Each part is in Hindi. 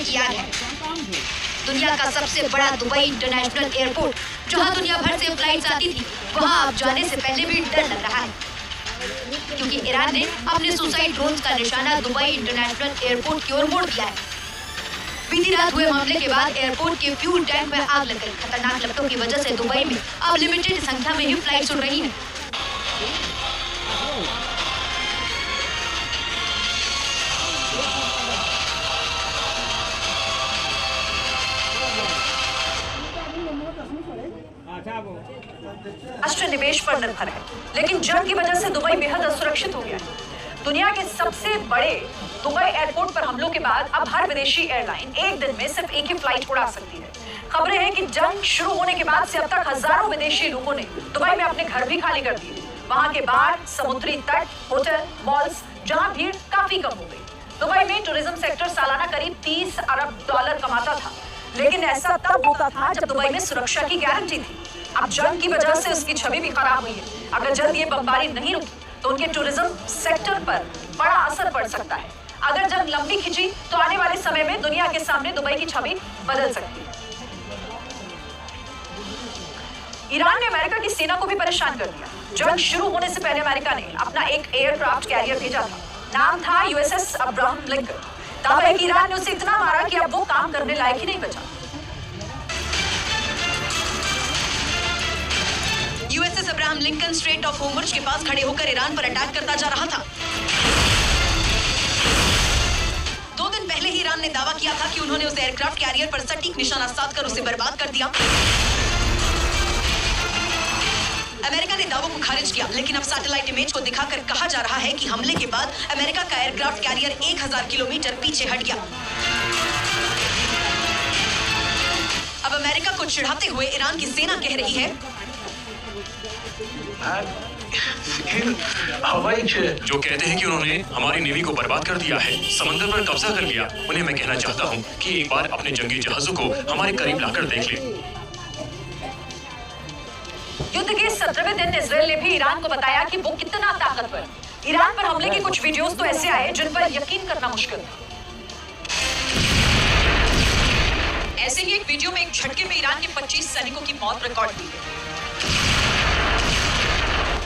किया है। दुनिया का सबसे बड़ा दुबई इंटरनेशनल एयरपोर्ट, जहां दुनिया भर से फ्लाइट्स आती थी, वहां अब जाने से पहले भी डर लग रहा है, क्योंकि ईरान ने अपने सुसाइड ड्रोन्स का निशाना दुबई इंटरनेशनल एयरपोर्ट की ओर मोड़ दिया है। बीती रात हुए हमले के बाद एयरपोर्ट के फ्यूल टैंक में आग लग गई। खतरनाक लपटों की वजह से दुबई में अब लिमिटेड संख्या में ही फ्लाइट्स उड़ रही हैं। राष्ट्र निवेश पर निर्भर है, लेकिन जंग की वजह से दुबई बेहद असुरक्षित हो गया है। दुनिया के सबसे बड़े दुबई एयरपोर्ट पर हमलों के बाद अब हर विदेशी एयरलाइन एक दिन में सिर्फ एक ही फ्लाइट उड़ा सकती है। खबरें हैं कि जंग शुरू होने के बाद से अब तक हजारों विदेशी लोगों ने दुबई में अपने घर भी खाली कर दिए। वहां के बार, समुद्री तट, होटल, मॉल्स, जहां भीड़ काफी कम हो गई। दुबई में टूरिज्म सेक्टर सालाना करीब $30 अरब कमाता था, लेकिन ऐसा तब होता था जब दुबई में सुरक्षा की गारंटी थी। अब जंग की वजह से उसकी छवि भी खराब हुई है। अगर जल्द ये बमबारी नहीं रुकी तो उनके टूरिज्म सेक्टर पर बड़ा असर पड़ सकता है। अगर जंग लंबी खिंची तो आने वाले समय में दुनिया के सामने दुबई की छवि बदल सकती है। ईरान ने अमेरिका की सेना को भी परेशान कर दिया। जंग शुरू होने से पहले अमेरिका ने अपना एक एयरक्राफ्ट कैरियर भेजा था। नाम था USS अब्राहम लिंकन। दावा है कि ईरान ने उसे इतना मारा कि अब वो काम करने लायक ही नहीं बचा। USS Abraham Lincoln straight of Hormuz के पास खड़े होकर ईरान पर अटैक करता जा रहा था। 2 दिन पहले ही ईरान ने दावा किया था कि उन्होंने उस एयरक्राफ्ट कैरियर पर सटीक निशाना साधकर उसे बर्बाद कर दिया। अमेरिका ने दावों को खारिज किया, लेकिन अब सैटेलाइट इमेज को दिखाकर कहा जा रहा है कि हमले के बाद अमेरिका का एयरक्राफ्ट कैरियर 1000 किलोमीटर पीछे हट गया। अब अमेरिका को चिढ़ाते हुए ईरान की सेना कह रही है, हवाई जो कहते हैं कि उन्होंने हमारी नेवी को बर्बाद कर दिया है, समंदर पर कब्जा कर लिया। उन्हें मैं कहना चाहता हूं कि एक बार अपने जंगी जहाजों को हमारे करीब लाकर देख लें। युद्ध के 17वें दिन इजरायल ने भी ईरान को बताया कि वो कितना ताकतवर है। ईरान पर हमले के कुछ वीडियोस तो ऐसे आए जिन पर यकीन करना मुश्किल था। ऐसे ही एक वीडियो में एक झटके में ईरान के 25 सैनिकों की मौत रिकॉर्ड हुई है।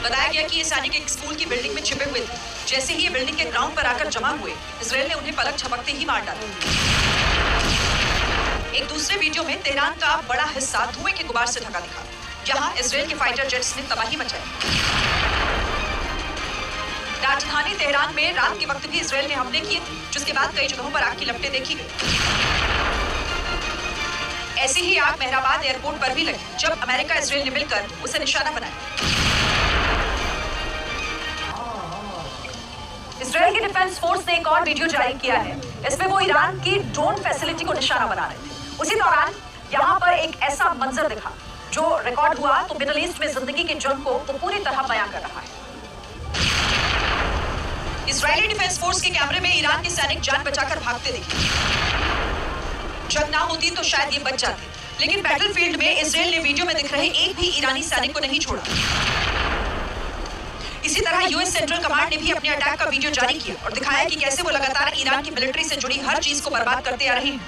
बताया गया कि ये सैनिक एक स्कूल की बिल्डिंग में छिपे हुए थे। जैसे ही ये बिल्डिंग के ग्राउंड पर आकर जमा हुए, इजरायल ने उन्हें पलक झपकते ही मार डाला। एक दूसरे वीडियो में तेहरान का बड़ा हिस्सा धुएं के गुबार से ढका दिखा, जहां इजरायल के फाइटर जेट्स ने तबाही मचाई। राजधानी तेहरान में रात के वक्त भी इजरायल ने हमले किए, जिसके बाद कई जगहों पर आग की लपटें देखी गई। ऐसी ही आग मेहराबाद एयरपोर्ट पर भी लगी, जब अमेरिका इजरायल ने मिलकर उसे निशाना बनाया। इजरायल की डिफेंस फोर्स ने एक और वीडियो जारी किया है। इसमें वो ईरान की ड्रोन फैसिलिटी को निशाना बना रहे थे। उसी दौरान यहाँ पर एक ऐसा मंजर दिखा जो रिकॉर्ड हुआ तो मिडिल ईस्ट में जिंदगी की जंग को तो पूरी तरह बयां कर रहा है। इजरायली डिफेंस फोर्स के कैमरे में ईरान के सैनिक जान बचाकर भागते दिखे। जंग ना होती तो शायद ये बच जाते, लेकिन बैटलफील्ड में इजरायल ने वीडियो में दिख रहे एक भी ईरानी सैनिक को नहीं छोड़ा। इसी तरह यूएस सेंट्रल कमांड ने भी अपने अटैक का वीडियो जारी किया और दिखाया कि कैसे वो लगातार ईरान की मिलिट्री से जुड़ी हर चीज को बर्बाद करते आ रहे हैं।